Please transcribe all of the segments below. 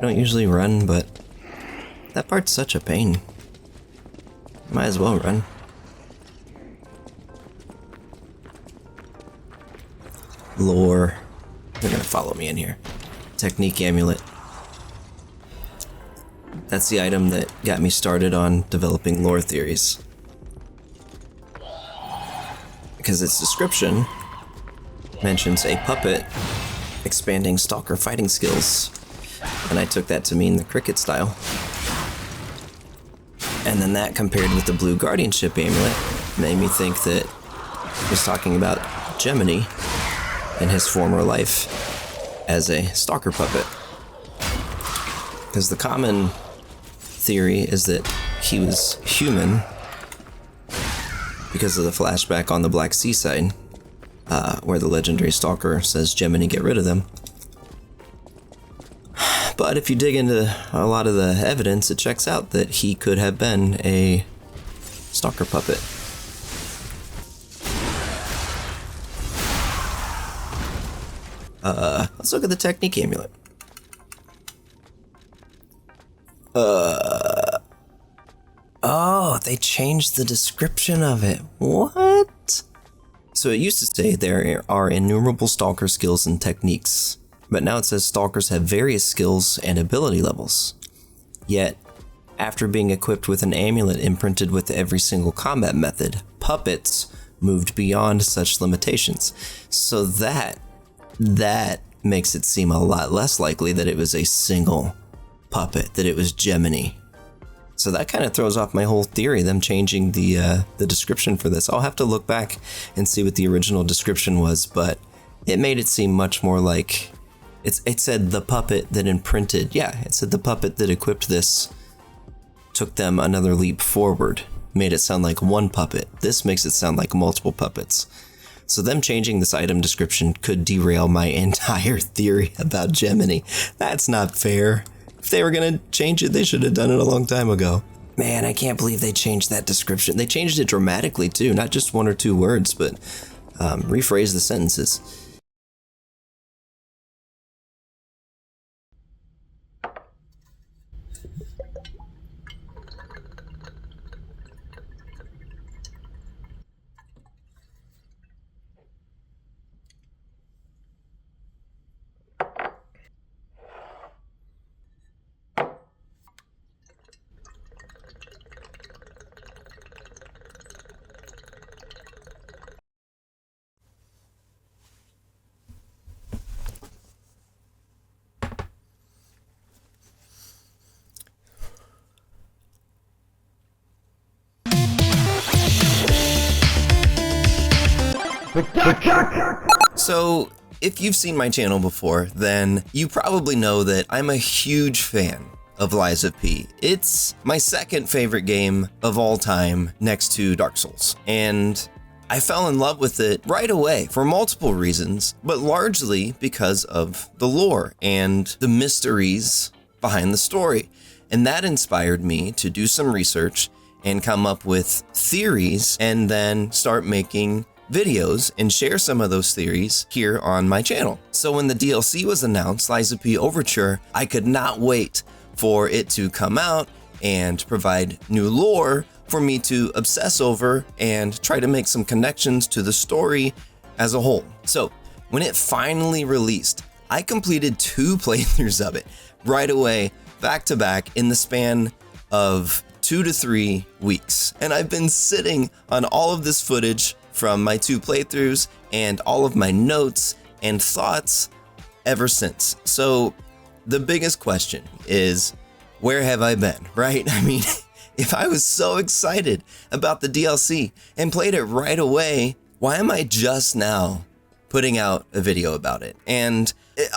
I don't usually run, but that part's such a pain. Might as well run. Lore. They're gonna follow me in here. Technique amulet. That's the item that got me started on developing lore theories. Because its description mentions a puppet expanding stalker fighting skills. And I took that to mean the cricket style. And then that compared with the blue guardianship amulet made me think that it was talking about Gemini in his former life as a stalker puppet. Because the common theory is that he was human because of the flashback on the Black Sea side, where the legendary stalker says, Gemini, get rid of them. But if you dig into a lot of the evidence, it checks out that he could have been a stalker puppet. Let's look at the technique amulet. Oh, they changed the description of it. What? So it used to say there are innumerable stalker skills and techniques, but now it says stalkers have various skills and ability levels. Yet, after being equipped with an amulet imprinted with every single combat method, puppets moved beyond such limitations. So that makes it seem a lot less likely that it was a single puppet, that it was Gemini. So that kind of throws off my whole theory, them changing the description for this. I'll have to look back and see what the original description was, but it made it seem much more like, it said the puppet that imprinted, it said the puppet that equipped this took them another leap forward, made it sound like one puppet. This makes it sound like multiple puppets. So them changing this item description could derail my entire theory about Gemini. That's not fair. If they were gonna change it, they should have done it a long time ago. Man, I can't believe they changed that description. They changed it dramatically too, not just one or two words, but rephrase the sentences. So, if you've seen my channel before, then you probably know that I'm a huge fan of Lies of P. It's my second favorite game of all time next to Dark Souls. And I fell in love with it right away for multiple reasons, but largely because of the lore and the mysteries behind the story. And that inspired me to do some research and come up with theories and then start making videos and share some of those theories here on my channel. So when the DLC was announced, Lies of P Overture, I could not wait for it to come out and provide new lore for me to obsess over and try to make some connections to the story as a whole. So when it finally released, I completed 2 playthroughs of it right away, back to back, in the span of 2 to 3 weeks. And I've been sitting on all of this footage from my 2 playthroughs and all of my notes and thoughts ever since. So the biggest question is, where have I been, right? I mean, if I was so excited about the DLC and played it right away, why am I just now putting out a video about it? And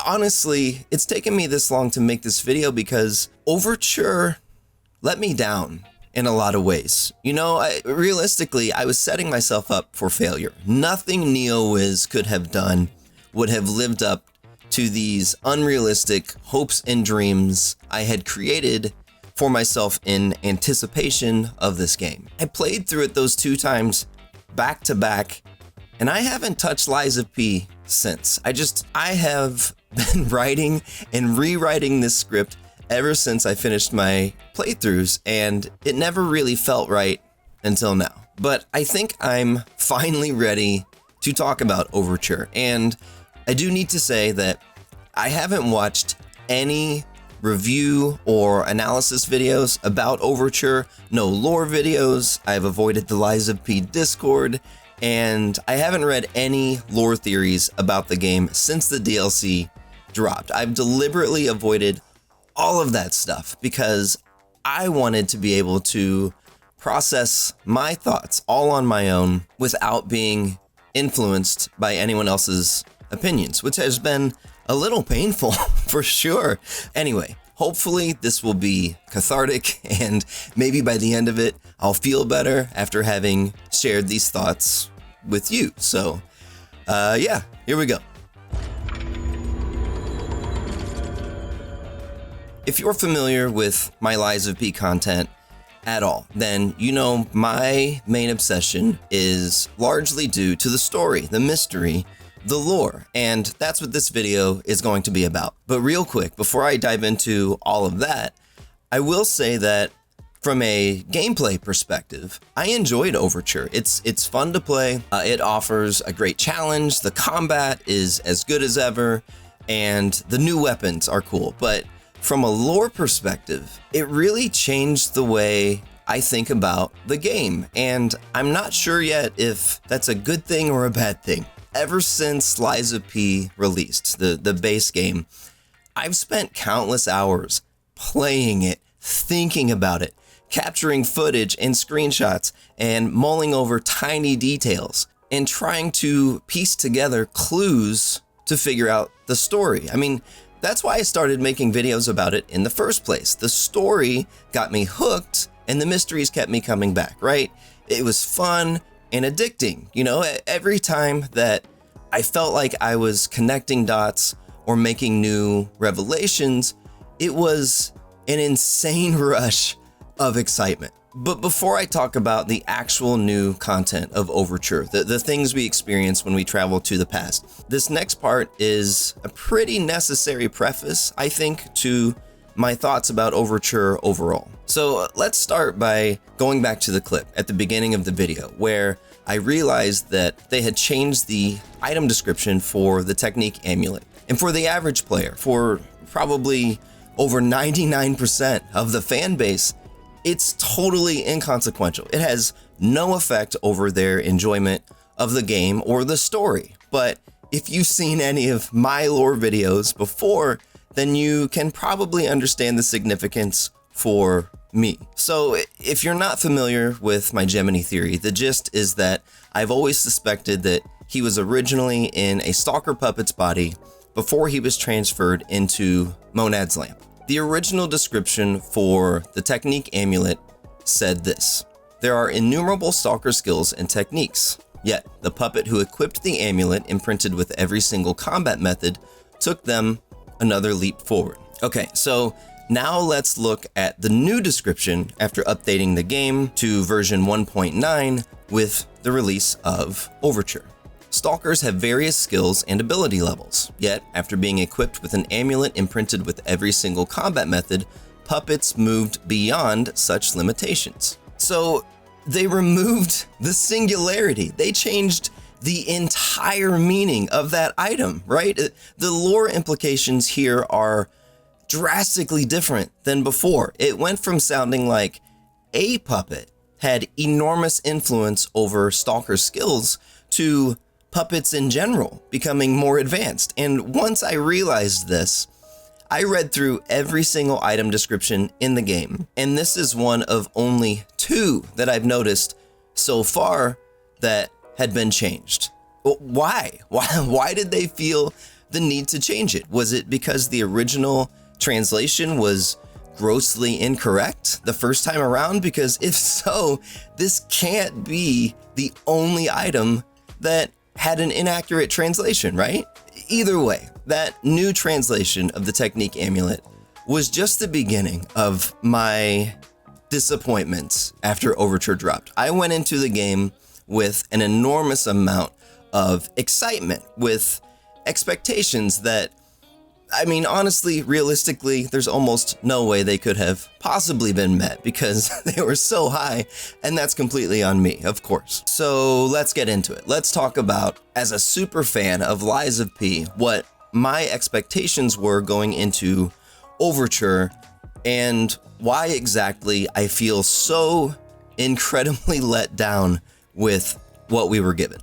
honestly, it's taken me this long to make this video because Overture let me down in a lot of ways. You know, realistically, I was setting myself up for failure. Nothing Neowiz could have done would have lived up to these unrealistic hopes and dreams I had created for myself in anticipation of this game. I played through it those 2 times back to back, and I haven't touched Lies of P since. I have been writing and rewriting this script ever since I finished my playthroughs, and it never really felt right until now. But I think I'm finally ready to talk about Overture, and I do need to say that I haven't watched any review or analysis videos about Overture, no lore videos. I've avoided the Lies of P Discord, and I haven't read any lore theories about the game since the DLC dropped. I've deliberately avoided all of that stuff because I wanted to be able to process my thoughts all on my own without being influenced by anyone else's opinions, which has been a little painful for sure. Anyway, hopefully this will be cathartic, and maybe by the end of it, I'll feel better after having shared these thoughts with you. So, yeah, here we go. If you're familiar with my Lies of P content at all, then you know my main obsession is largely due to the story, the mystery, the lore, and that's what this video is going to be about. But real quick, before I dive into all of that, I will say that from a gameplay perspective, I enjoyed Overture. It's fun to play. It offers a great challenge. The combat is as good as ever, and the new weapons are cool. But from a lore perspective, it really changed the way I think about the game, and I'm not sure yet if that's a good thing or a bad thing. Ever since Lies of P released, the base game, I've spent countless hours playing it, thinking about it, capturing footage and screenshots, and mulling over tiny details, and trying to piece together clues to figure out the story. I mean, that's why I started making videos about it in the first place. The story got me hooked, and the mysteries kept me coming back, right? It was fun and addicting. You know, every time that I felt like I was connecting dots or making new revelations, it was an insane rush of excitement. But before I talk about the actual new content of Overture, the things we experience when we travel to the past, this next part is a pretty necessary preface, I think, to my thoughts about Overture overall. So let's start by going back to the clip at the beginning of the video, where I realized that they had changed the item description for the Technique Amulet. And for the average player, for probably over 99% of the fan base, it's totally inconsequential. It has no effect over their enjoyment of the game or the story. But if you've seen any of my lore videos before, then you can probably understand the significance for me. So if you're not familiar with my Gemini theory, the gist is that I've always suspected that he was originally in a stalker puppet's body before he was transferred into Monad's lamp. The original description for the Technique Amulet said this: "There are innumerable stalker skills and techniques, yet the puppet who equipped the amulet imprinted with every single combat method took them another leap forward." Okay, so now let's look at the new description after updating the game to version 1.9 with the release of Overture. Stalkers have various skills and ability levels, yet after being equipped with an amulet imprinted with every single combat method, puppets moved beyond such limitations. So they removed the singularity. They changed the entire meaning of that item, right? The lore implications here are drastically different than before. It went from sounding like a puppet had enormous influence over stalker skills to puppets in general becoming more advanced. And once I realized this, I read through every single item description in the game, and this is one of only 2 that I've noticed so far that had been changed. Why? Why did they feel the need to change it? Was it because the original translation was grossly incorrect the first time around? Because if so, this can't be the only item that had an inaccurate translation, right? Either way, that new translation of the Technique Amulet was just the beginning of my disappointments after Overture dropped. I went into the game with an enormous amount of excitement, with expectations that I mean, honestly, realistically, there's almost no way they could have possibly been met because they were so high, and that's completely on me, of course. So let's get into it. Let's talk about, as a super fan of Lies of P, what my expectations were going into Overture and why exactly I feel so incredibly let down with what we were given.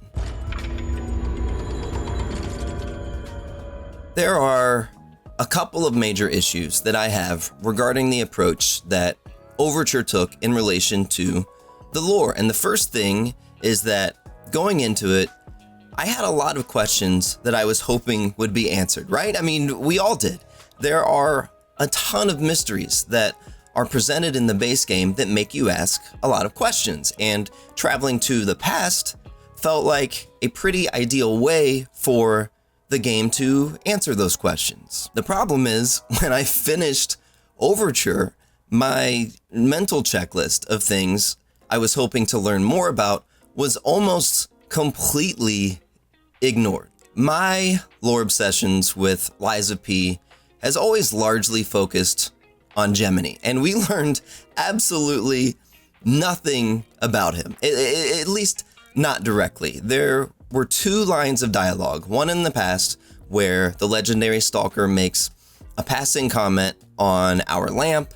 There are a couple of major issues that I have regarding the approach that Overture took in relation to the lore. And the first thing is that going into it, I had a lot of questions that I was hoping would be answered, right? I mean, we all did. There are a ton of mysteries that are presented in the base game that make you ask a lot of questions. And traveling to the past felt like a pretty ideal way for the game to answer those questions. The problem is, when I finished Overture, my mental checklist of things I was hoping to learn more about was almost completely ignored. My lore obsessions with Lies of P has always largely focused on Gemini, and we learned absolutely nothing about him, at least not directly. There were two lines of dialogue, one in the past where the legendary stalker makes a passing comment on our lamp,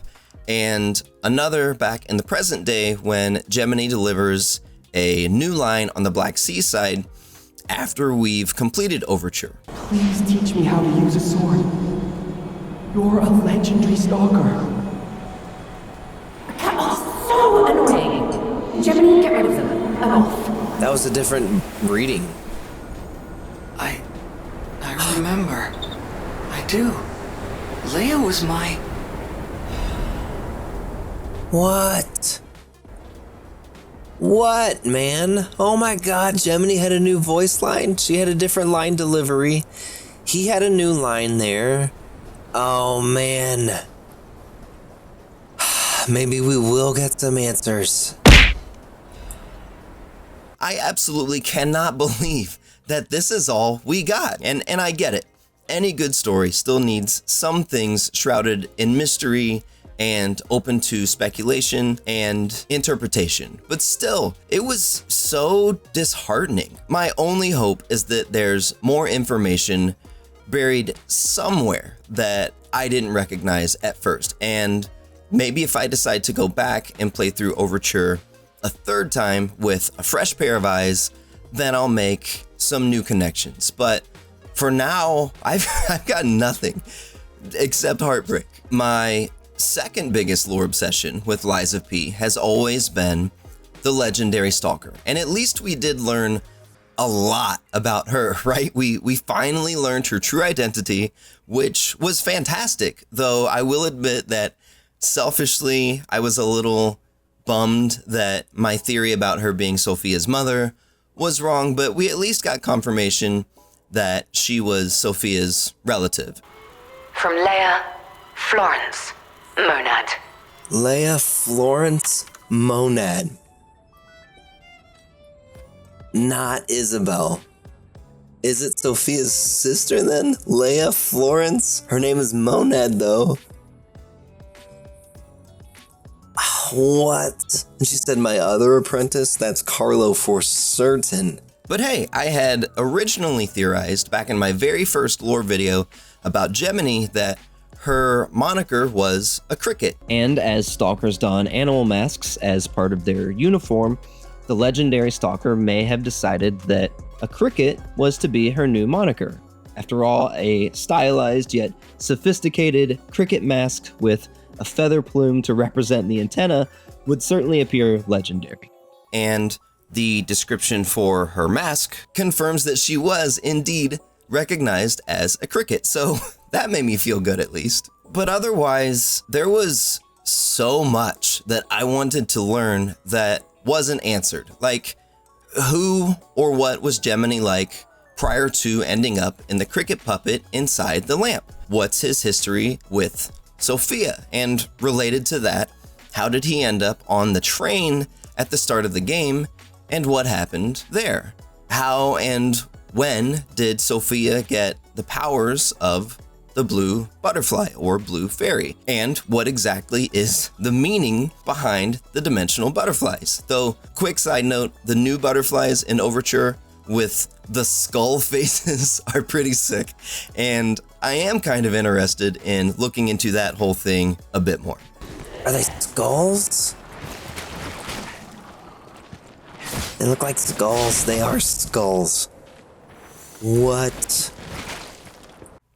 and another back in the present day when Gemini delivers a new line on the Black Sea side after we've completed Overture. Please teach me how to use a sword. You're a legendary stalker. Oh, so annoying. Gemini, get rid of them. I'm off. That was a different reading. I remember. I do. Leia was my... What? What, man? Oh my god, Gemini had a new voice line. She had a different line delivery. He had a new line there. Oh man. Maybe we will get some answers. I absolutely cannot believe that this is all we got. And I get it. Any good story still needs some things shrouded in mystery and open to speculation and interpretation. But still, it was so disheartening. My only hope is that there's more information buried somewhere that I didn't recognize at first. And maybe if I decide to go back and play through Overture a third time with a fresh pair of eyes, then I'll make some new connections. But for now, I've got nothing except heartbreak. My second biggest lore obsession with Lies of P has always been the legendary stalker. And at least we did learn a lot about her, right? We finally learned her true identity, which was fantastic. Though I will admit that selfishly, I was a little bummed that my theory about her being Sophia's mother was wrong, but we at least got confirmation that she was Sophia's relative. From Leia, Florence, Monad. Leia Florence Monad. Not Isabel. Is it Sophia's sister then? Leia Florence? Her name is Monad though. What? And she said my other apprentice? That's Carlo for certain. But hey, I had originally theorized back in my very first lore video about Gemini that her moniker was a cricket. And as stalkers don animal masks as part of their uniform, the legendary stalker may have decided that a cricket was to be her new moniker. After all, a stylized yet sophisticated cricket mask with a feather plume to represent the antenna would certainly appear legendary. And the description for her mask confirms that she was indeed recognized as a cricket. So that made me feel good at least. But otherwise, there was so much that I wanted to learn that wasn't answered. Like, who or what was Gemini like prior to ending up in the cricket puppet inside the lamp? What's his history with Sophia? And related to that, how did he end up on the train at the start of the game, and what happened there? How and when did Sophia get the powers of the blue butterfly or blue fairy, and what exactly is the meaning behind the dimensional butterflies. Though, quick side note, the new butterflies in Overture with the skull faces are pretty sick, and I am kind of interested in looking into that whole thing a bit more. Are they skulls? They look like skulls. They are skulls. What?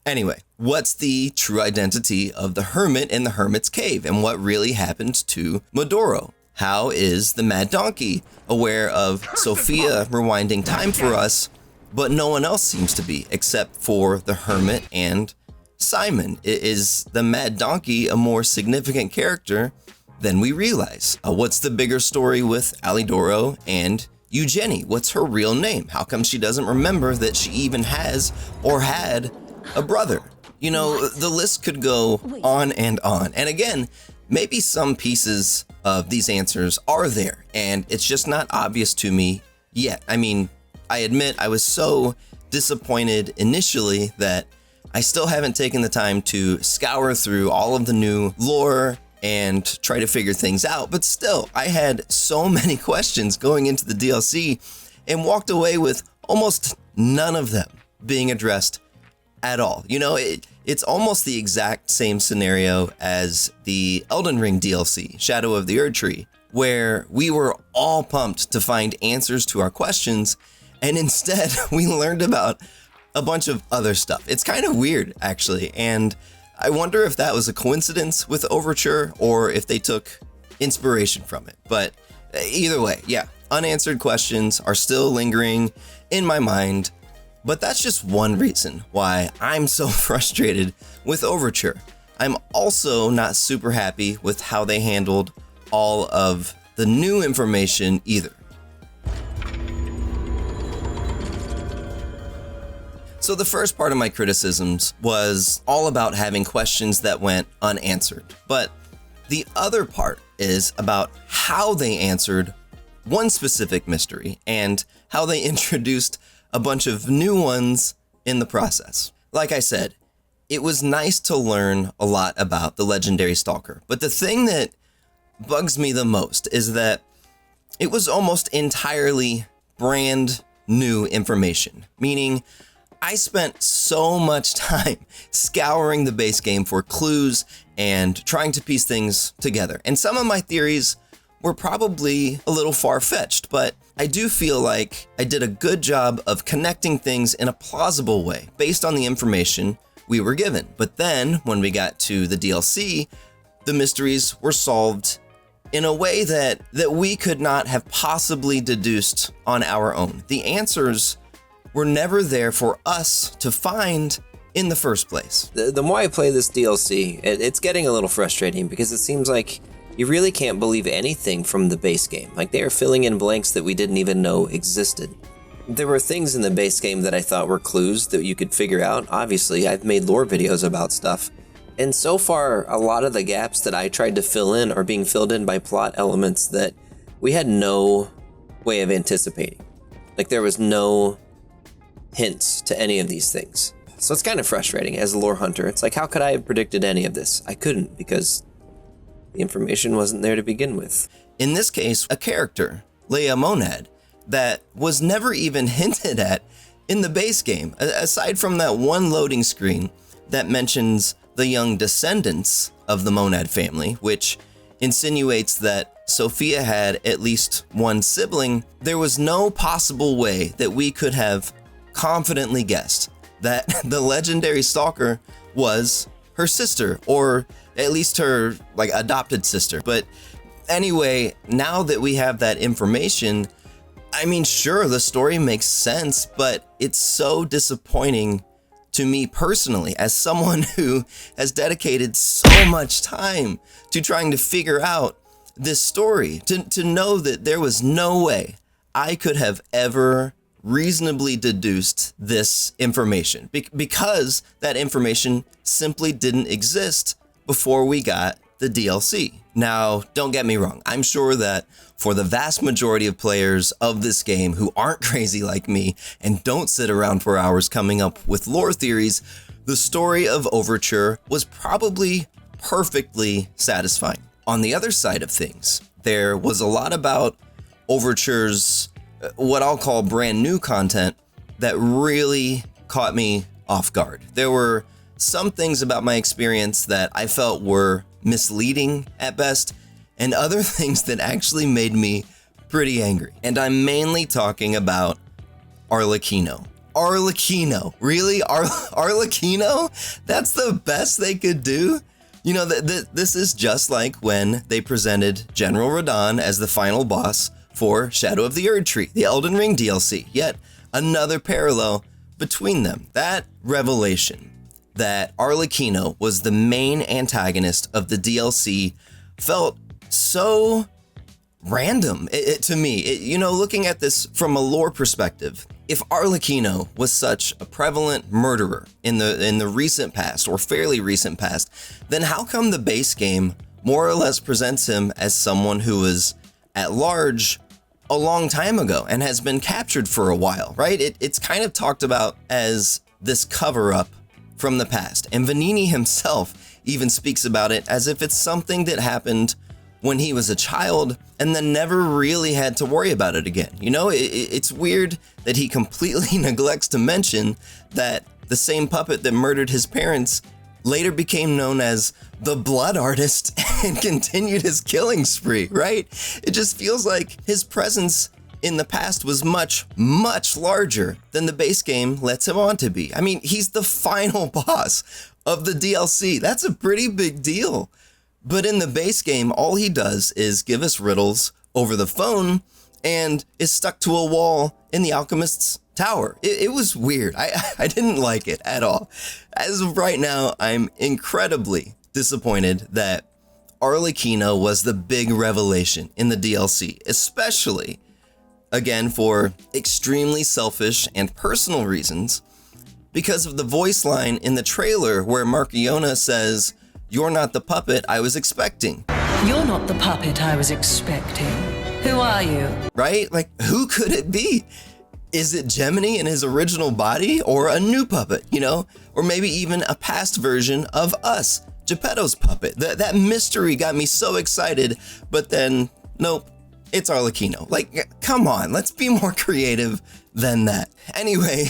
Anyway, what's the true identity of the hermit in the hermit's cave, and what really happened to Medoro? How is the Mad Donkey aware of Sophia rewinding time for us, but no one else seems to be, except for the hermit and Simon? Is the Mad Donkey a more significant character than we realize? What's the bigger story with Alidoro and Eugenie? What's her real name? How come she doesn't remember that she even has or had a brother? You know, the list could go on and on. And again, maybe some pieces of these answers are there, and it's just not obvious to me yet. I mean, I admit I was so disappointed initially that I still haven't taken the time to scour through all of the new lore and try to figure things out. But still, I had so many questions going into the DLC and walked away with almost none of them being addressed at all. You know, it's almost the exact same scenario as the Elden Ring DLC, Shadow of the Erdtree, where we were all pumped to find answers to our questions, and instead we learned about a bunch of other stuff. It's kind of weird, actually, and I wonder if that was a coincidence with Overture or if they took inspiration from it. But either way, yeah, unanswered questions are still lingering in my mind. But that's just one reason why I'm so frustrated with Overture. I'm also not super happy with how they handled all of the new information either. So the first part of my criticisms was all about having questions that went unanswered. But the other part is about how they answered one specific mystery and how they introduced a bunch of new ones in the process. Like I said, it was nice to learn a lot about the legendary stalker, but the thing that bugs me the most is that it was almost entirely brand new information, meaning I spent so much time scouring the base game for clues and trying to piece things together. And some of my theories were probably a little far-fetched, but I do feel like I did a good job of connecting things in a plausible way based on the information we were given. But then when we got to the DLC, the mysteries were solved in a way that we could not have possibly deduced on our own. The answers were never there for us to find in the first place. The more I play this DLC, it's getting a little frustrating because it seems like you really can't believe anything from the base game. Like, they are filling in blanks that we didn't even know existed. There were things in the base game that I thought were clues that you could figure out. Obviously, I've made lore videos about stuff. And so far, a lot of the gaps that I tried to fill in are being filled in by plot elements that we had no way of anticipating. Like, there was no hints to any of these things. So it's kind of frustrating as a lore hunter. It's like, how could I have predicted any of this? I couldn't, because the information wasn't there to begin with. In this case, a character, Leia Monad, that was never even hinted at in the base game, aside from that one loading screen that mentions the young descendants of the Monad family, which insinuates that Sophia had at least one sibling. There was no possible way that we could have confidently guessed that the legendary stalker was her sister, or at least her adopted sister. But anyway, now that we have that information, I mean, sure, the story makes sense, but it's so disappointing to me personally, as someone who has dedicated so much time to trying to figure out this story, to know that there was no way I could have ever reasonably deduced this information, because that information simply didn't exist before we got the DLC. Now, don't get me wrong. I'm sure that for the vast majority of players of this game who aren't crazy like me and don't sit around for hours coming up with lore theories, the story of Overture was probably perfectly satisfying. On the other side of things, there was a lot about Overture's what I'll call brand new content that really caught me off guard. There were some things about my experience that I felt were misleading at best, and other things that actually made me pretty angry. And I'm mainly talking about Arlecchino. Arlecchino, really? Arlecchino? That's the best they could do? You know, this is just like when they presented General Radahn as the final boss for Shadow of the Erdtree, the Elden Ring DLC. Yet another parallel between them. That revelation that Arlecchino was the main antagonist of the DLC felt so random to me. You know, looking at this from a lore perspective, if Arlecchino was such a prevalent murderer in the recent past, or fairly recent past, then how come the base game more or less presents him as someone who was at large a long time ago and has been captured for a while, right? It's kind of talked about as this cover-up from the past, and Vanini himself even speaks about it as if it's something that happened when he was a child and then never really had to worry about it again. You know, it's weird that he completely neglects to mention that the same puppet that murdered his parents later became known as the Blood Artist and continued his killing spree, right? It just feels like his presence in the past was much, much larger than the base game lets him on to be. I mean, he's the final boss of the DLC. That's a pretty big deal. But in the base game, all he does is give us riddles over the phone and is stuck to a wall in the alchemist's tower. It was weird. I didn't like it at all. As of right now, I'm incredibly disappointed that Arlecchino was the big revelation in the DLC, especially, again, for extremely selfish and personal reasons, because of the voice line in the trailer where Marchiona says, "You're not the puppet I was expecting." You're not the puppet I was expecting. Who are you? Right? Like, who could it be? Is it Gemini in his original body, or a new puppet, you know? Or maybe even a past version of us, Geppetto's puppet. That mystery got me so excited, but then, nope, it's Arlecchino. Like, come on, let's be more creative than that. Anyway,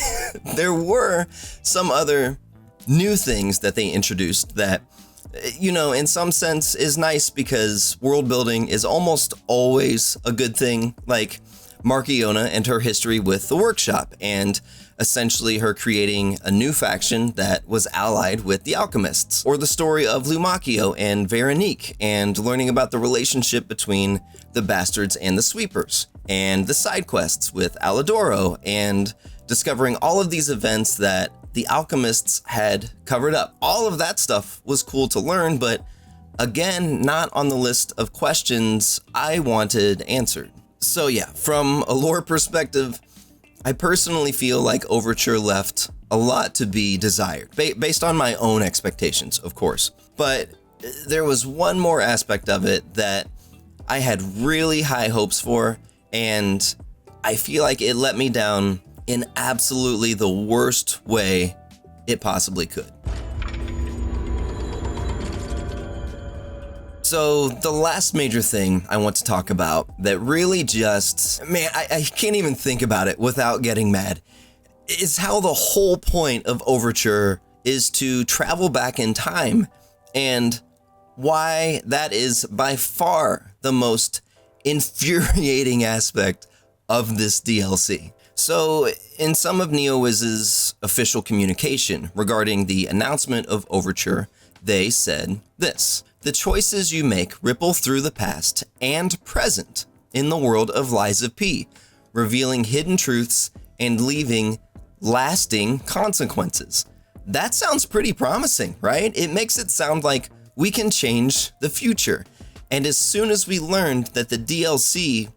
there were some other new things that they introduced that, you know, in some sense is nice because world building is almost always a good thing. Like Marchiona and her history with the workshop, and essentially her creating a new faction that was allied with the alchemists, or the story of Lumacchio and Veronique and learning about the relationship between the bastards and the sweepers, and the side quests with Alidoro, and discovering all of these events that the alchemists had covered up. All of that stuff was cool to learn, but again, not on the list of questions I wanted answered. So yeah, from a lore perspective, I personally feel like Overture left a lot to be desired, based on my own expectations, of course. But there was one more aspect of it that I had really high hopes for, and I feel like it let me down in absolutely the worst way it possibly could. So the last major thing I want to talk about that really just, man, I can't even think about it without getting mad, is how the whole point of Overture is to travel back in time, and why that is by far the most infuriating aspect of this DLC. So in some of Neowiz's official communication regarding the announcement of Overture, they said this: "The choices you make ripple through the past and present in the world of Lies of P, revealing hidden truths and leaving lasting consequences." That sounds pretty promising, right? It makes it sound like we can change the future. And as soon as we learned that the DLC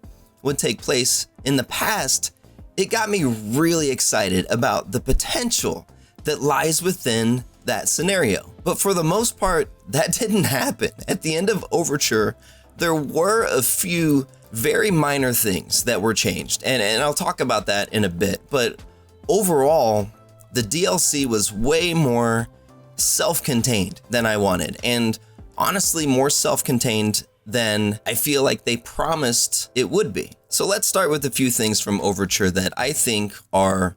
would take place in the past, it got me really excited about the potential that lies within that scenario. But for the most part, that didn't happen. At the end of Overture, there were a few very minor things that were changed, and I'll talk about that in a bit. But overall, the DLC was way more self-contained than I wanted, and honestly more self-contained than I feel like they promised it would be. So let's start with a few things from Overture that I think are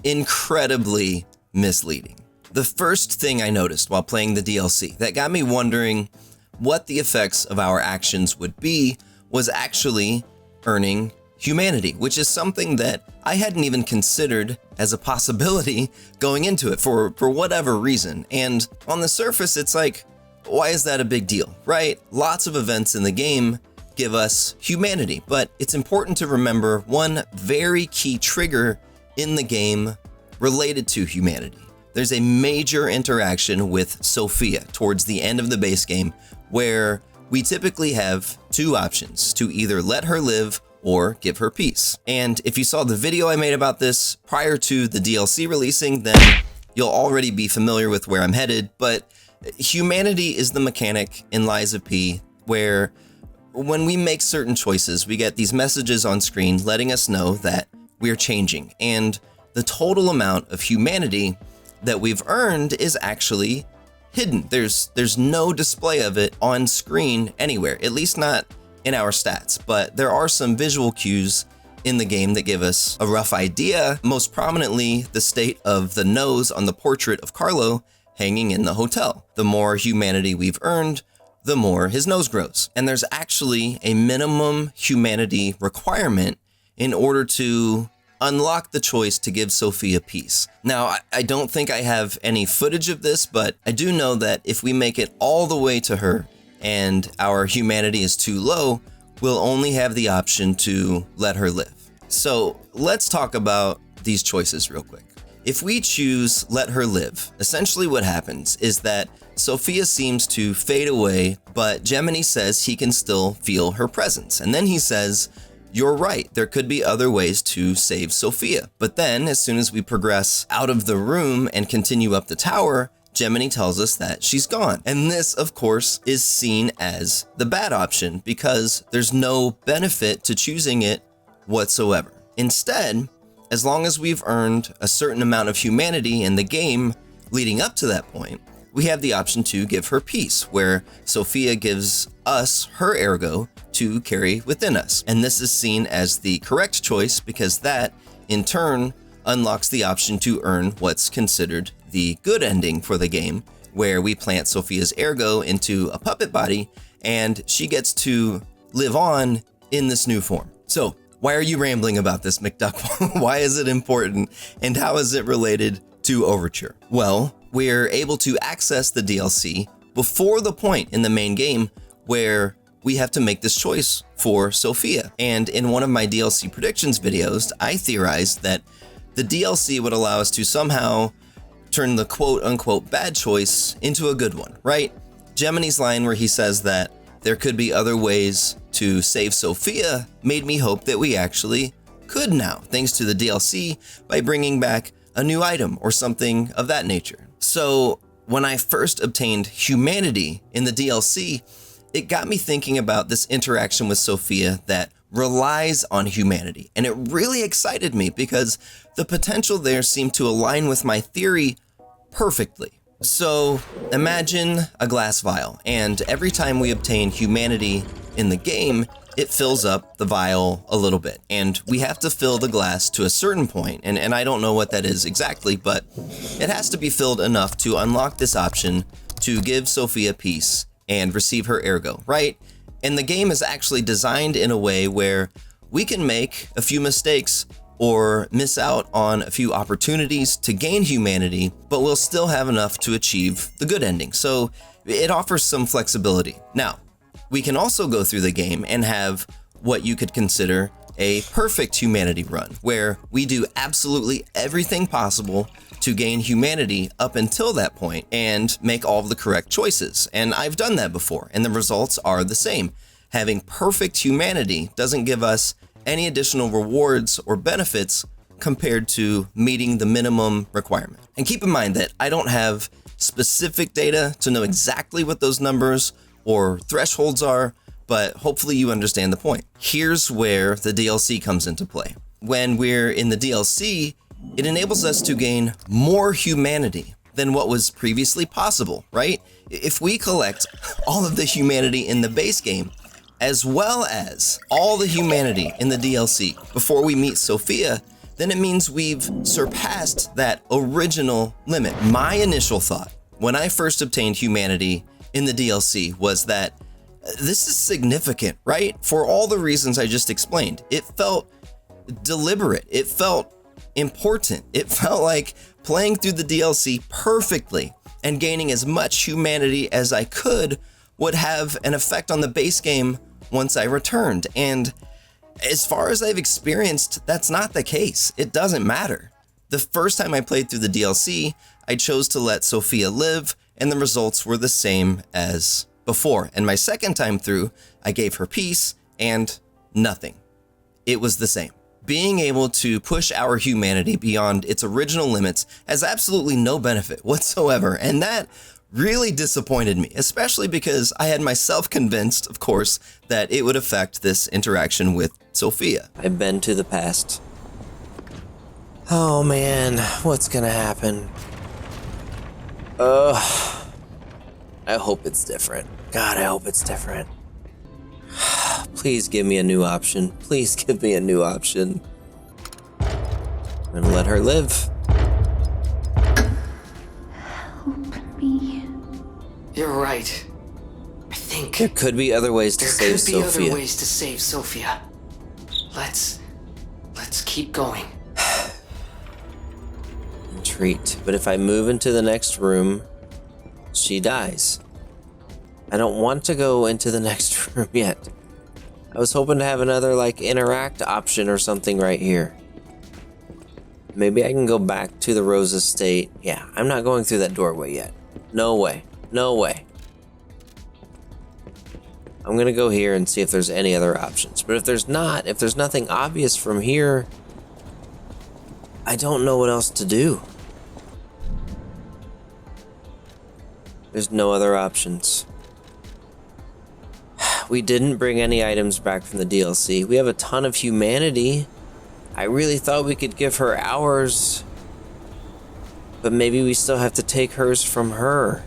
incredibly misleading. The first thing I noticed while playing the DLC that got me wondering what the effects of our actions would be was actually earning humanity, which is something that I hadn't even considered as a possibility going into it for whatever reason. And on the surface, it's like, why is that a big deal, right? Lots of events in the game give us humanity, but it's important to remember one very key trigger in the game related to humanity. There's a major interaction with Sophia towards the end of the base game where we typically have two options: to either let her live or give her peace. And if you saw the video I made about this prior to the DLC releasing, then you'll already be familiar with where I'm headed. But humanity is the mechanic in Lies of P where when we make certain choices, we get these messages on screen letting us know that we're changing. And the total amount of humanity that we've earned is actually hidden. There's no display of it on screen anywhere, at least not in our stats, but there are some visual cues in the game that give us a rough idea, most prominently the state of the nose on the portrait of Carlo hanging in the hotel. The more humanity we've earned, the more his nose grows. And there's actually a minimum humanity requirement in order to unlock the choice to give Sophia peace. Now, I don't think I have any footage of this, but I do know that if we make it all the way to her and our humanity is too low, we'll only have the option to let her live. So let's talk about these choices real quick. If we choose let her live, essentially what happens is that Sophia seems to fade away, but Gemini says he can still feel her presence. And then he says, "You're right, there could be other ways to save Sophia." But then, as soon as we progress out of the room and continue up the tower, Gemini tells us that she's gone. And this, of course, is seen as the bad option because there's no benefit to choosing it whatsoever. Instead, as long as we've earned a certain amount of humanity in the game leading up to that point, we have the option to give her peace, where Sophia gives us her ergo to carry within us. And this is seen as the correct choice because that, in turn, unlocks the option to earn what's considered the good ending for the game, where we plant Sophia's ergo into a puppet body and she gets to live on in this new form. So, why are you rambling about this, McDuck? Why is it important, and how is it related to Overture? Well, we're able to access the DLC before the point in the main game where we have to make this choice for Sophia. And in one of my DLC predictions videos, I theorized that the DLC would allow us to somehow turn the quote-unquote bad choice into a good one, right? Gemini's line where he says that there could be other ways to save Sophia made me hope that we actually could now, thanks to the DLC, by bringing back a new item or something of that nature. So when I first obtained humanity in the DLC, it got me thinking about this interaction with Sophia that relies on humanity. And it really excited me because the potential there seemed to align with my theory perfectly. So imagine a glass vial, and every time we obtain humanity in the game, it fills up the vial a little bit. And we have to fill the glass to a certain point, and I don't know what that is exactly, but it has to be filled enough to unlock this option to give Sophia peace and receive her ergo, right? And the game is actually designed in a way where we can make a few mistakes or miss out on a few opportunities to gain humanity, but we'll still have enough to achieve the good ending. So it offers some flexibility. Now, we can also go through the game and have what you could consider a perfect humanity run, where we do absolutely everything possible to gain humanity up until that point and make all of the correct choices. And I've done that before, and the results are the same. Having perfect humanity doesn't give us any additional rewards or benefits compared to meeting the minimum requirement. And keep in mind that I don't have specific data to know exactly what those numbers or thresholds are, but hopefully you understand the point. Here's where the DLC comes into play. When we're in the DLC, it enables us to gain more humanity than what was previously possible, right? If we collect all of the humanity in the base game, as well as all the humanity in the DLC before we meet Sophia, then it means we've surpassed that original limit. My initial thought when I first obtained humanity in the DLC was that this is significant, right? For all the reasons I just explained. It felt deliberate. It felt important. It felt like playing through the DLC perfectly and gaining as much humanity as I could would have an effect on the base game once I returned. And as far as I've experienced, that's not the case. It doesn't matter. The first time I played through the DLC, I chose to let Sophia live, and the results were the same as before. And my second time through, I gave her peace and nothing. It was the same. Being able to push our humanity beyond its original limits has absolutely no benefit whatsoever, and that really disappointed me, especially because I had myself convinced, of course, that it would affect this interaction with Sophia. I've been to the past. Oh man, what's gonna happen? I hope it's different. God, I hope it's different. Please give me a new option. Please give me a new option. And let her live. Help me. You're right. I think There could be other ways to there save could be Sophia. other ways to save Sophia. Let's keep going. Treat. But if I move into the next room, she dies. I don't want to go into the next room yet. I was hoping to have another like interact option or something right here. Maybe I can go back to the Rose Estate. Yeah, I'm not going through that doorway yet. No way. No way. I'm gonna go here and see if there's any other options. But if there's not, if there's nothing obvious from here, I don't know what else to do. There's no other options. We didn't bring any items back from the DLC. We have a ton of humanity. I really thought we could give her ours. But maybe we still have to take hers from her.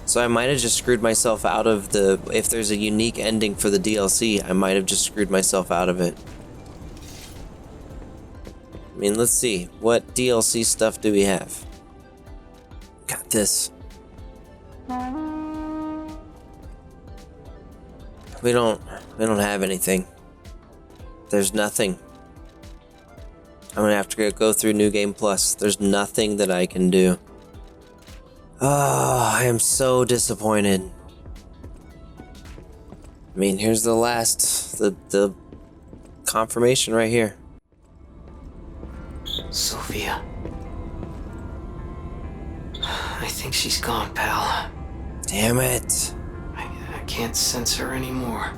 So I might have just screwed myself out of the... If there's a unique ending for the DLC, I might have just screwed myself out of it. I mean, let's see. What DLC stuff do we have? Got this. We don't have anything. There's nothing. I'm gonna have to go through New Game Plus. There's nothing that I can do. Oh, I am so disappointed. I mean, here's the last, the confirmation right here. Sophia. I think she's gone, pal. Damn it. I can't sense her anymore.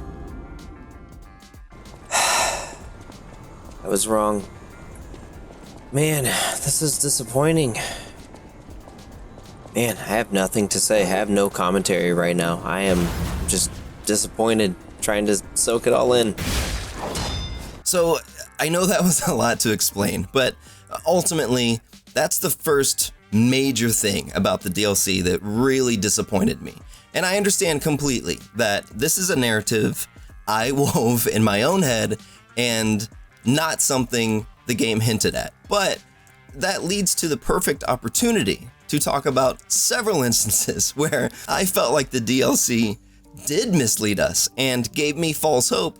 I was wrong. Man, this is disappointing. Man, I have nothing to say. I have no commentary right now. I am just disappointed, trying to soak it all in. So I know that was a lot to explain, but ultimately, that's the first major thing about the DLC that really disappointed me. And I understand completely that this is a narrative I wove in my own head and not something the game hinted at. But that leads to the perfect opportunity to talk about several instances where I felt like the DLC did mislead us and gave me false hope,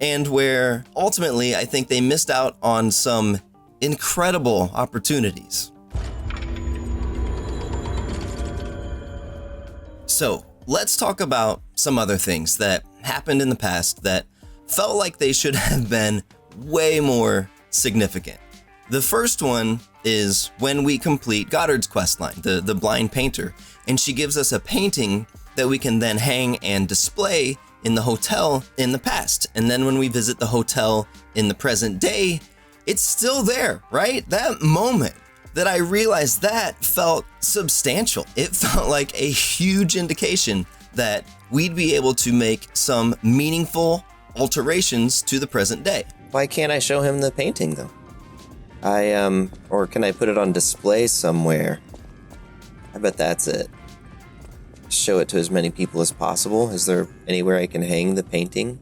and where ultimately I think they missed out on some incredible opportunities. So let's talk about some other things that happened in the past that felt like they should have been way more significant. The first one is when we complete Goddard's questline, the blind painter, and she gives us a painting that we can then hang and display in the hotel in the past. And then when we visit the hotel in the present day, it's still there, right? That moment that I realized that felt substantial. It felt like a huge indication that we'd be able to make some meaningful alterations to the present day. Why can't I show him the painting though? Or can I put it on display somewhere? I bet that's it. Show it to as many people as possible. Is there anywhere I can hang the painting?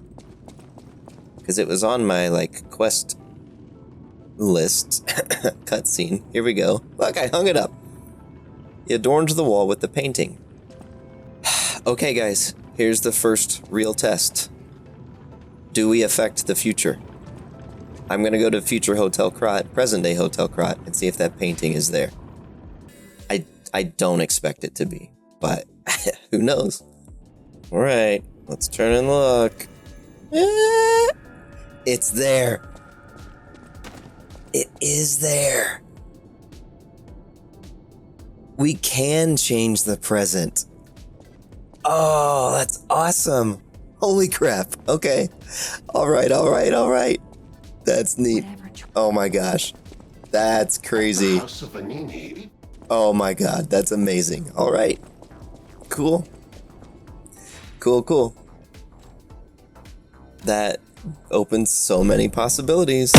Because it was on my, like, quest list. Cutscene. Here we go. Look, I hung it up. He adorned the wall with the painting. Okay, guys. Here's the first real test. Do we affect the future? I'm gonna go to future Hotel Krat, present day Hotel Krat, and see if that painting is there. I don't expect it to be, but who knows? Alright, let's turn and look. It's there. It is there. We can change the present. Oh, that's awesome. Holy crap. Okay. Alright. That's neat. Oh my gosh. That's crazy. Oh my god, that's amazing. Alright. Cool. That opens so many possibilities.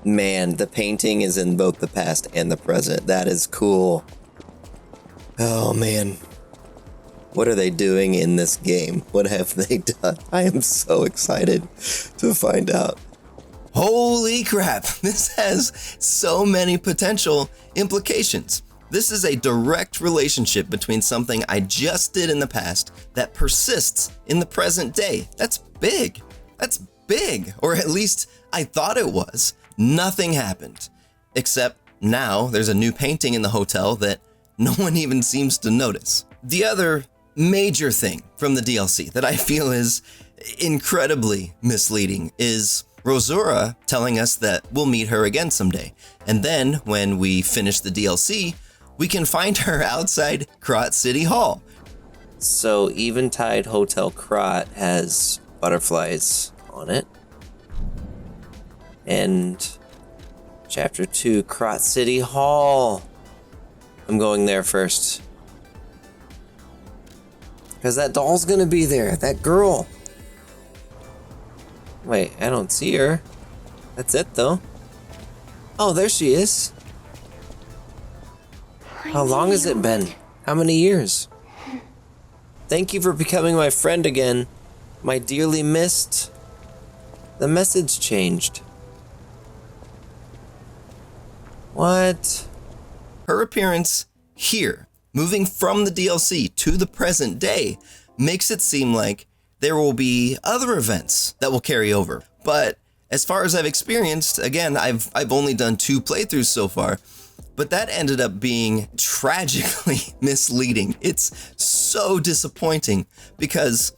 Man, the painting is in both the past and the present. That is cool. Oh man. What are they doing in this game? What have they done? I am so excited to find out. Holy crap, this has so many potential implications. This is a direct relationship between something I just did in the past that persists in the present day. That's big. Or at least I thought it was. Nothing happened. Except now there's a new painting in the hotel that no one even seems to notice. The other major thing from the DLC that I feel is incredibly misleading is Rosura telling us that we'll meet her again someday. And then when we finish the DLC, we can find her outside Krat City Hall. So Eventide Hotel Krat has butterflies on it. And Chapter 2, Krat City Hall. I'm going there first. Because that doll's gonna be there, that girl. Wait, I don't see her. That's it though. Oh, there she is. How long has it been? How many years? Thank you for becoming my friend again, my dearly missed. The message changed. What? Her appearance here, moving from the DLC to the present day, makes it seem like there will be other events that will carry over. But as far as I've experienced, again, I've only done 2 playthroughs so far, but that ended up being tragically misleading. It's so disappointing because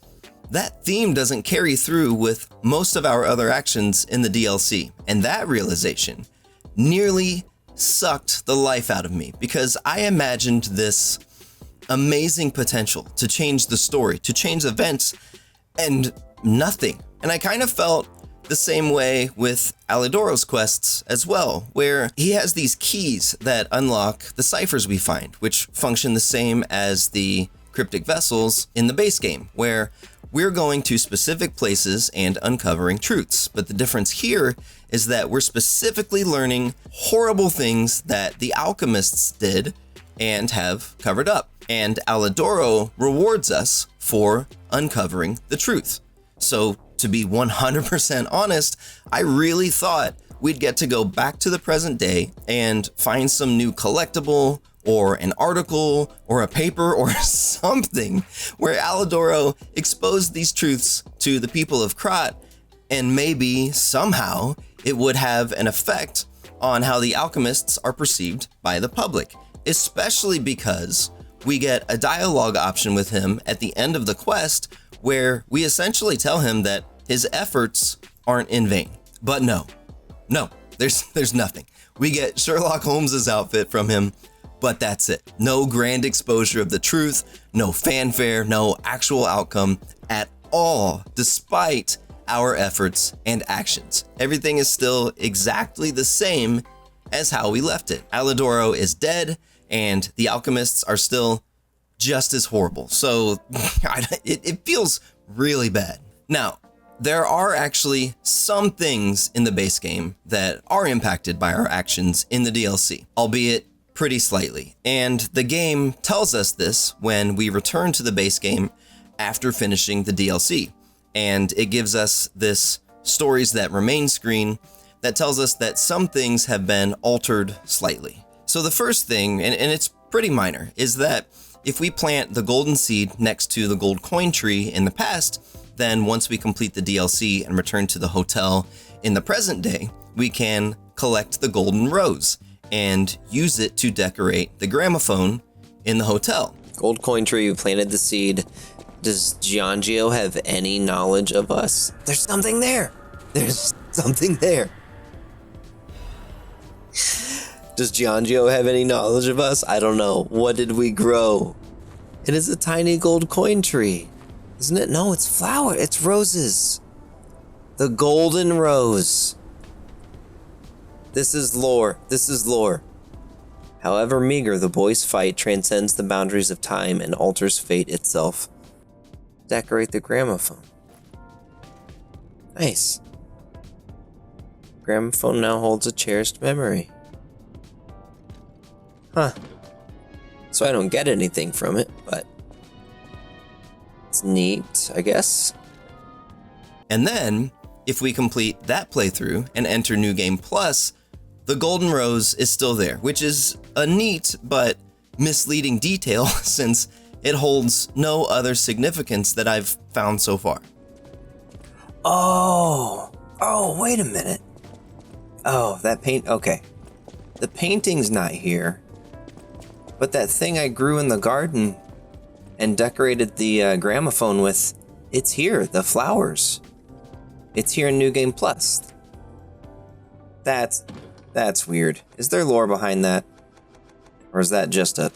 that theme doesn't carry through with most of our other actions in the DLC. And that realization nearly sucked the life out of me because I imagined this amazing potential to change the story, to change events, and nothing. And I kind of felt the same way with Alidoro's quests as well, where he has these keys that unlock the ciphers we find, which function the same as the cryptic vessels in the base game, where we're going to specific places and uncovering truths. But the difference here is that we're specifically learning horrible things that the alchemists did and have covered up. And Alidoro rewards us for uncovering the truth. So to be 100% honest, I really thought we'd get to go back to the present day and find some new collectible or an article or a paper or something where Alidoro exposed these truths to the people of Krat, and maybe somehow it would have an effect on how the alchemists are perceived by the public, especially because we get a dialogue option with him at the end of the quest where we essentially tell him that his efforts aren't in vain. But no, there's nothing. We get Sherlock Holmes's outfit from him, but that's it. No grand exposure of the truth, no fanfare, no actual outcome at all, despite our efforts and actions. Everything is still exactly the same as how we left it. Alidoro is dead, and the alchemists are still just as horrible. So it feels really bad. Now, there are actually some things in the base game that are impacted by our actions in the DLC, albeit pretty slightly. And the game tells us this when we return to the base game after finishing the DLC. And it gives us this stories that remain screen that tells us that some things have been altered slightly. So the first thing, and it's pretty minor, is that if we plant the golden seed next to the gold coin tree in the past, then once we complete the DLC and return to the hotel in the present day, we can collect the golden rose and use it to decorate the gramophone in the hotel. Gold coin tree, you planted the seed. Does Giangio have any knowledge of us? There's something there. There's something there. Does Giangio have any knowledge of us? I don't know. What did we grow? It is a tiny gold coin tree. Isn't it? No, it's flower. It's roses. The golden rose. This is lore. This is lore. However meager the boys' fight transcends the boundaries of time and alters fate itself. Decorate the gramophone. Nice. Gramophone now holds a cherished memory. Huh. So I don't get anything from it, but it's neat, I guess. And then, if we complete that playthrough and enter New Game Plus, the golden rose is still there, which is a neat but misleading detail since it holds no other significance that I've found so far. Oh, wait a minute. Oh, that paint, okay. The painting's not here, but that thing I grew in the garden and decorated the gramophone with, it's here, the flowers. It's here in New Game Plus. That's weird. Is there lore behind that? Or is that just a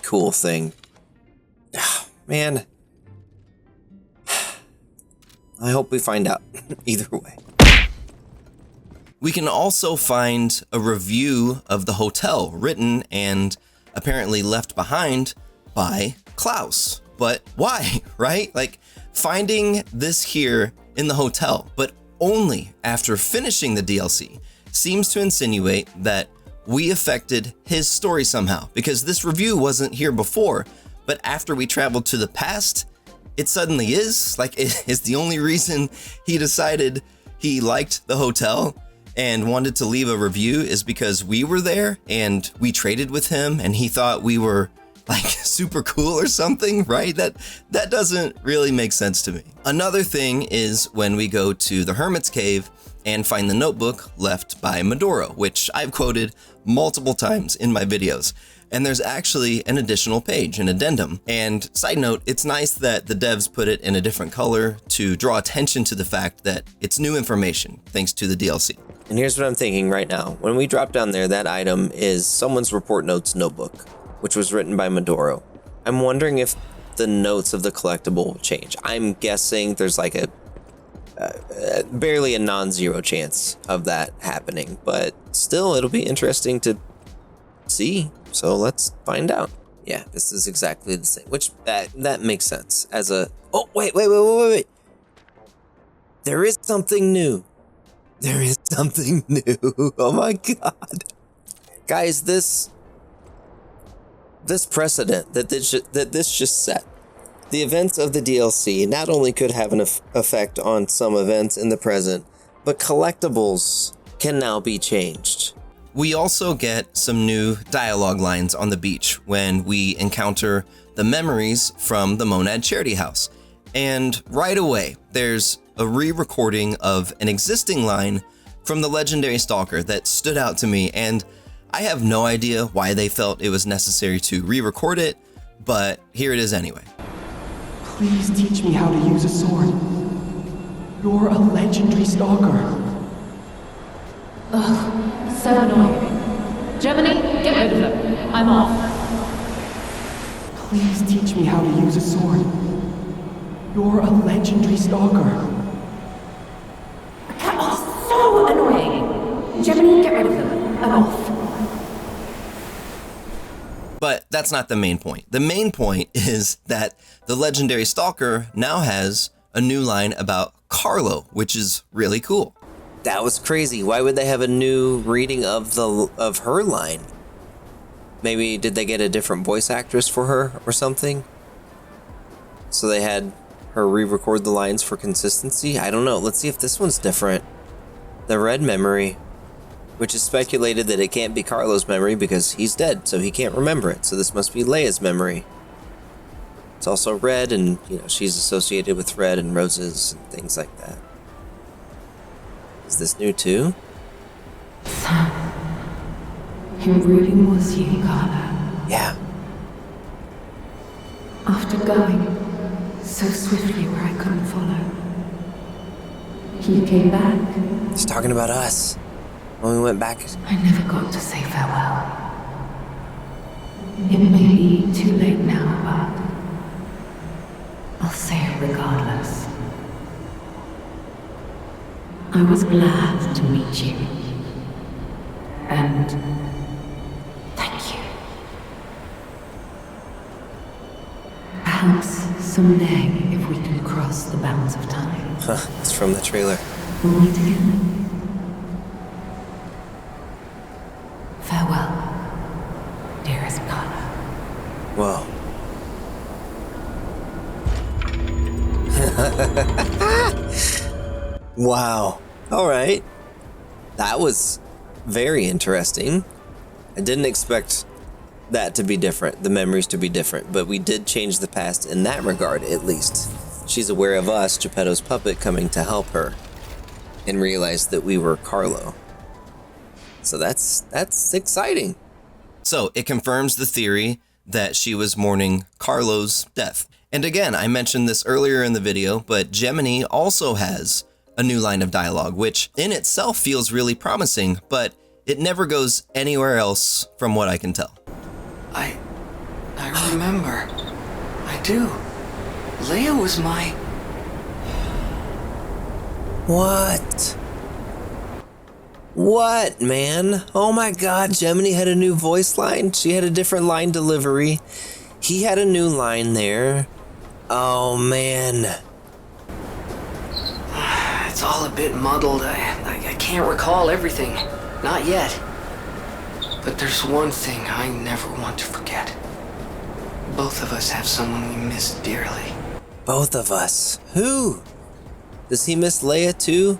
cool thing? Man. I hope we find out. Either way. We can also find a review of the hotel written and apparently left behind by Klaus. But why, right? Like, finding this here in the hotel, but only after finishing the DLC, seems to insinuate that we affected his story somehow, because this review wasn't here before, but after we traveled to the past, it suddenly is. Like, it is the only reason he decided he liked the hotel and wanted to leave a review is because we were there and we traded with him and he thought we were like super cool or something, right? That doesn't really make sense to me. Another thing is when we go to the Hermit's Cave and find the notebook left by Medoro, which I've quoted multiple times in my videos. And there's actually an additional page, an addendum. And side note, it's nice that the devs put it in a different color to draw attention to the fact that it's new information thanks to the DLC. And here's what I'm thinking right now. When we drop down there, that item is someone's report notes notebook, which was written by Medoro. I'm wondering if the notes of the collectible will change. I'm guessing there's like a barely a non-zero chance of that happening, but still it'll be interesting to see. So let's find out. Yeah, this is exactly the same, which that makes sense as a, oh, wait. There is something new. There is something new. Oh my God. Guys, this precedent that this just set, the events of the DLC not only could have an effect on some events in the present, but collectibles can now be changed. We also get some new dialogue lines on the beach when we encounter the memories from the Monad Charity House. And right away, there's a re-recording of an existing line from the legendary Stalker that stood out to me, and I have no idea why they felt it was necessary to re-record it, but here it is anyway. Please teach me how to use a sword. You're a legendary stalker. Ugh, so annoying. Germany, get rid of them. I'm off. Please teach me how to use a sword. You're a legendary stalker. Oh, so annoying. Germany, get rid of them. I'm off. But that's not the main point. The main point is that the legendary Stalker now has a new line about Carlo, which is really cool. That was crazy. Why would they have a new reading of her line? Maybe did they get a different voice actress for her or something? So they had her re-record the lines for consistency? I don't know. Let's see if this one's different. The red memory, which is speculated that it can't be Carlo's memory because he's dead, so he can't remember it. So this must be Leia's memory. It's also red, and she's associated with red and roses and things like that. Is this new too? So, it really was you, Carlo. Yeah. After going so swiftly where I couldn't follow, you came back. He's talking about us. When we went back. I never got to say farewell. It may be too late now, but I'll say it regardless. I was glad to meet you. And thank you. Perhaps someday, if we can cross the bounds of time. It's from the trailer. We'll meet again. Farewell, dearest Carlo. Whoa. Wow. All right. That was very interesting. I didn't expect that to be different, the memories to be different, but we did change the past in that regard, at least. She's aware of us, Geppetto's puppet, coming to help her and realized that we were Carlo. So that's exciting. So it confirms the theory that she was mourning Carlo's death. And again, I mentioned this earlier in the video, but Gemini also has a new line of dialogue, which in itself feels really promising, but it never goes anywhere else from what I can tell. I remember. I do. Leia was my... What? What, man? Oh my god, Gemini had a new voice line. She had a different line delivery. He had a new line there. Oh, man. It's all a bit muddled. I can't recall everything. Not yet. But there's one thing I never want to forget. Both of us have someone we miss dearly. Both of us? Who? Does he miss Leia too?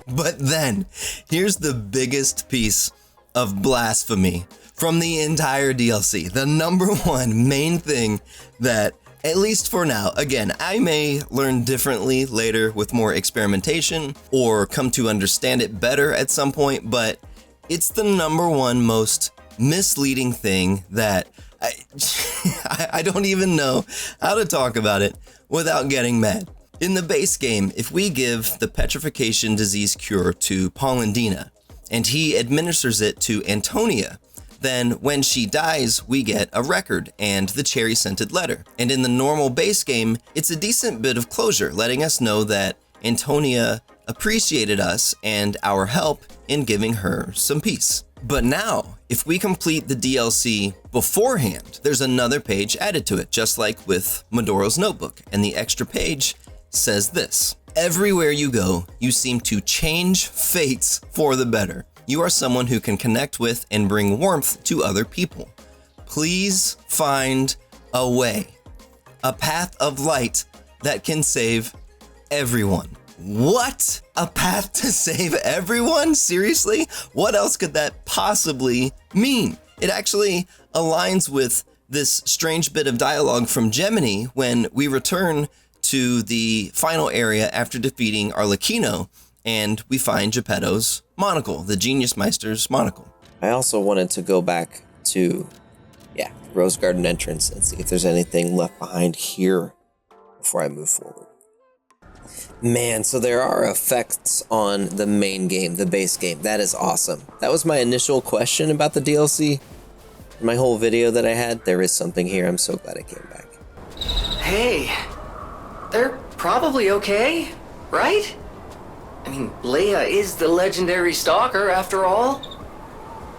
But then, here's the biggest piece of blasphemy from the entire DLC. The number one main thing that, at least for now, again, I may learn differently later with more experimentation or come to understand it better at some point, but it's the number one most misleading thing that I don't even know how to talk about it without getting mad. In the base game, if we give the petrification disease cure to Polendina and he administers it to Antonia, then when she dies, we get a record and the cherry-scented letter. And in the normal base game, it's a decent bit of closure, letting us know that Antonia appreciated us and our help in giving her some peace. But now, if we complete the DLC beforehand, there's another page added to it, just like with Medoro's notebook. And the extra page says this: everywhere you go, you seem to change fates for the better. You are someone who can connect with and bring warmth to other people. Please find a way, a path of light that can save everyone. What? A path to save everyone? Seriously? What else could that possibly mean? It actually aligns with this strange bit of dialogue from Gemini when we return to the final area after defeating Arlecchino, and we find Geppetto's monocle, the Genius Meister's monocle. I also wanted to go back to, Rose Garden entrance and see if there's anything left behind here before I move forward. Man, so there are effects on the main game, the base game. That is awesome. That was my initial question about the DLC. In my whole video that I had, there is something here. I'm so glad I came back. Hey, they're probably okay, right? I mean, Leia is the legendary stalker after all.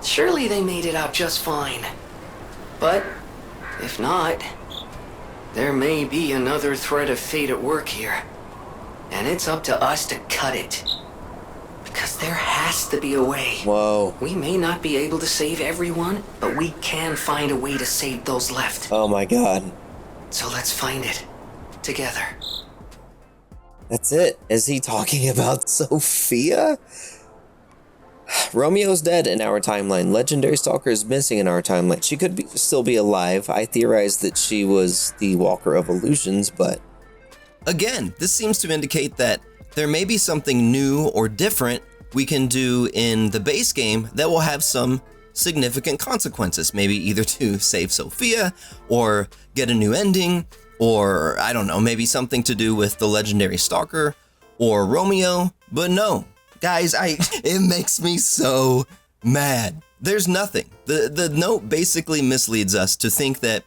Surely they made it out just fine. But if not, there may be another thread of fate at work here. And it's up to us to cut it. Because there has to be a way. Whoa. We may not be able to save everyone, but we can find a way to save those left. Oh my god. So let's find it. Together. That's it. Is he talking about Sophia? Romeo's dead in our timeline. Legendary Stalker is missing in our timeline. She could still be alive. I theorized that she was the Walker of Illusions, but... Again, this seems to indicate that there may be something new or different we can do in the base game that will have some significant consequences. Maybe either to save Sophia, or get a new ending, or I don't know, maybe something to do with the Legendary Stalker or Romeo. But no, guys, it makes me so mad. There's nothing. The note basically misleads us to think that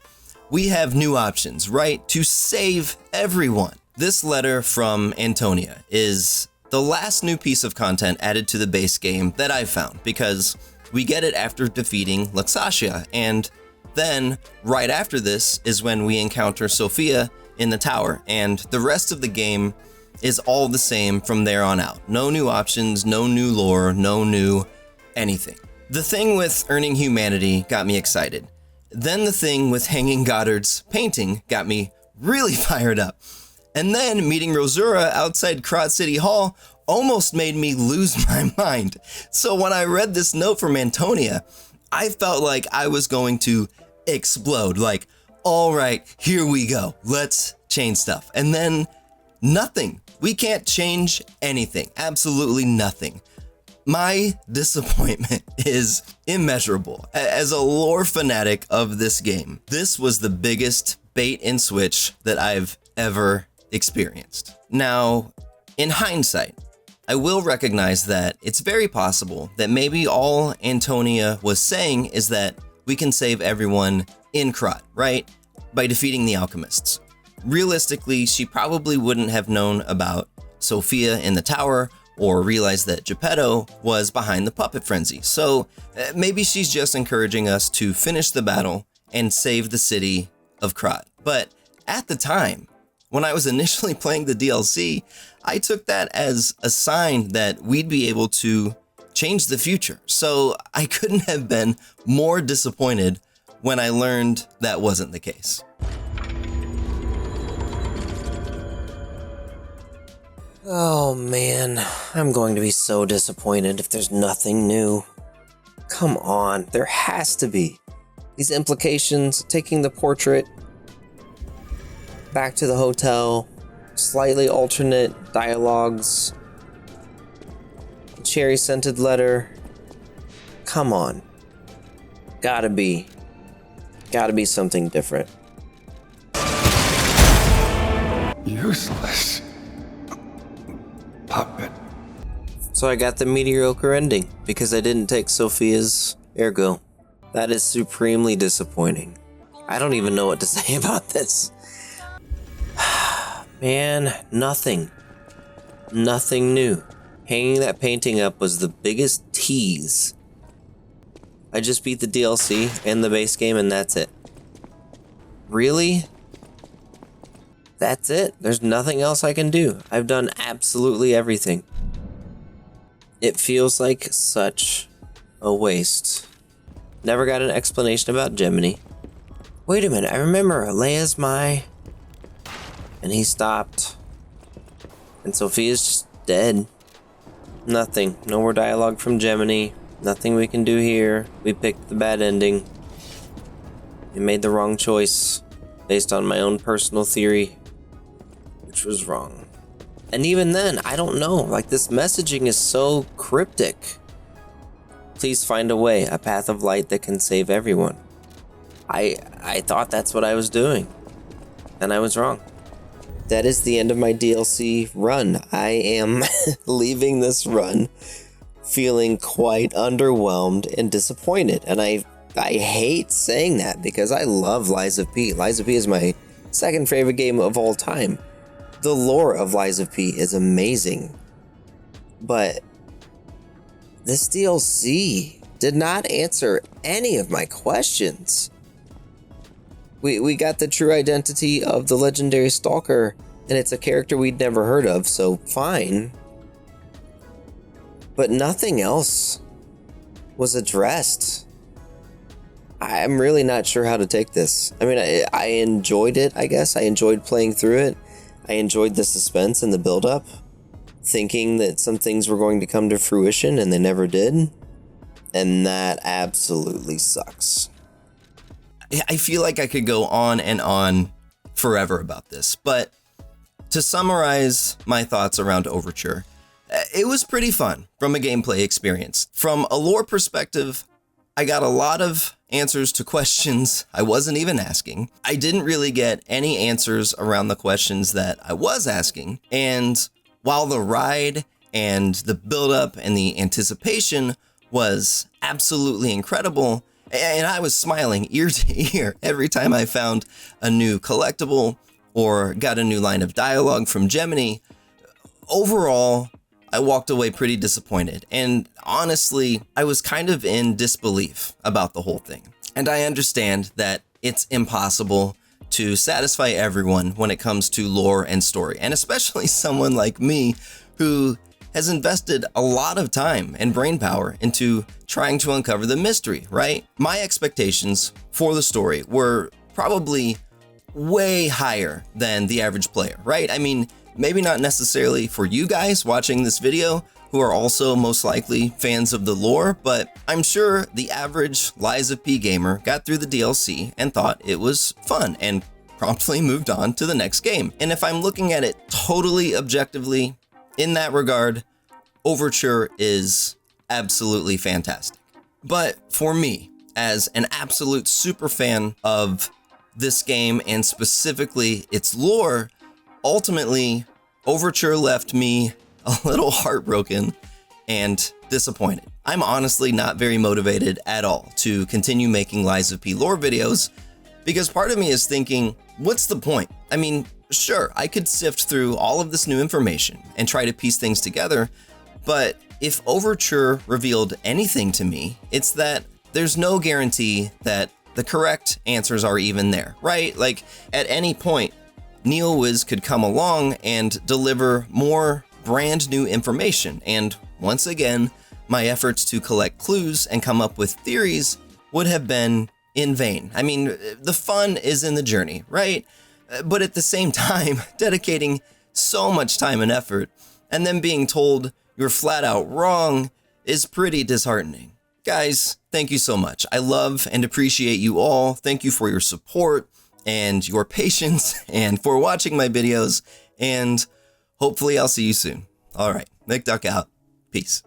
we have new options, right? To save everyone. This letter from Antonia is the last new piece of content added to the base game that I've found, because we get it after defeating Luxatia, and then right after this is when we encounter Sophia in the tower, and the rest of the game is all the same from there on out. No new options, no new lore, no new anything. The thing with earning humanity got me excited. Then the thing with hanging Goddard's painting got me really fired up. And then meeting Rosura outside Krat City Hall almost made me lose my mind. So when I read this note from Antonia, I felt like I was going to explode. Like, all right, here we go. Let's change stuff. And then nothing. We can't change anything. Absolutely nothing. My disappointment is immeasurable. As a lore fanatic of this game, this was the biggest bait and switch that I've ever experienced. Now, in hindsight, I will recognize that it's very possible that maybe all Antonia was saying is that we can save everyone in Krat, right? By defeating the alchemists. Realistically, she probably wouldn't have known about Sophia in the tower or realized that Geppetto was behind the puppet frenzy. So maybe she's just encouraging us to finish the battle and save the city of Krat. But at the time, when I was initially playing the DLC, I took that as a sign that we'd be able to change the future. So I couldn't have been more disappointed when I learned that wasn't the case. Oh man, I'm going to be so disappointed if there's nothing new. Come on, there has to be. These implications, taking the portrait back to the hotel, slightly alternate dialogues, cherry-scented letter. Come on. Gotta be something different. Useless. Puppet. So I got the mediocre ending because I didn't take Sophia's ergo. That is supremely disappointing. I don't even know what to say about this. Man, nothing. Nothing new. Hanging that painting up was the biggest tease. I just beat the DLC and the base game and that's it. Really? That's it? There's nothing else I can do. I've done absolutely everything. It feels like such a waste. Never got an explanation about Gemini. Wait a minute, I remember Leia's my... And he stopped. And Sophia's just dead. Nothing. No more dialogue from Gemini. Nothing we can do here. We picked the bad ending. I made the wrong choice based on my own personal theory, which was wrong. And even then, I don't know. Like, this messaging is so cryptic. Please find a way, a path of light that can save everyone. I thought that's what I was doing. And I was wrong. That is the end of my DLC run. I am leaving this run feeling quite underwhelmed and disappointed. And I hate saying that because I love Lies of P. Lies of P is my second favorite game of all time. The lore of Lies of P is amazing. But this DLC did not answer any of my questions. We got the true identity of the legendary stalker and it's a character we'd never heard of, so fine. But nothing else was addressed. I'm really not sure how to take this. I mean, I enjoyed it, I guess. I enjoyed playing through it. I enjoyed the suspense and the build-up, thinking that some things were going to come to fruition, and they never did. And that absolutely sucks. I feel like I could go on and on forever about this, but to summarize my thoughts around Overture, it was pretty fun from a gameplay experience. From a lore perspective, I got a lot of answers to questions I wasn't even asking. I didn't really get any answers around the questions that I was asking. And while the ride and the buildup and the anticipation was absolutely incredible, and I was smiling ear to ear every time I found a new collectible or got a new line of dialogue from Gemini, overall, I walked away pretty disappointed. And honestly, I was kind of in disbelief about the whole thing. And I understand that it's impossible to satisfy everyone when it comes to lore and story, and especially someone like me who has invested a lot of time and brain power into trying to uncover the mystery, right? My expectations for the story were probably way higher than the average player, right? I mean, maybe not necessarily for you guys watching this video who are also most likely fans of the lore, but I'm sure the average Lies of P gamer got through the DLC and thought it was fun and promptly moved on to the next game. And if I'm looking at it totally objectively, in that regard, Overture is absolutely fantastic. But for me, as an absolute super fan of this game and specifically its lore, ultimately, Overture left me a little heartbroken and disappointed. I'm honestly not very motivated at all to continue making Lies of P lore videos because part of me is thinking, what's the point? I mean, sure, I could sift through all of this new information and try to piece things together, but if Overture revealed anything to me, it's that there's no guarantee that the correct answers are even there, right? Like, at any point, Neowiz could come along and deliver more brand new information, and once again, my efforts to collect clues and come up with theories would have been in vain. I mean, the fun is in the journey, right? But at the same time, dedicating so much time and effort and then being told you're flat out wrong is pretty disheartening. Guys, thank you so much. I love and appreciate you all. Thank you for your support and your patience and for watching my videos, and hopefully I'll see you soon. All right, McDuck out. Peace.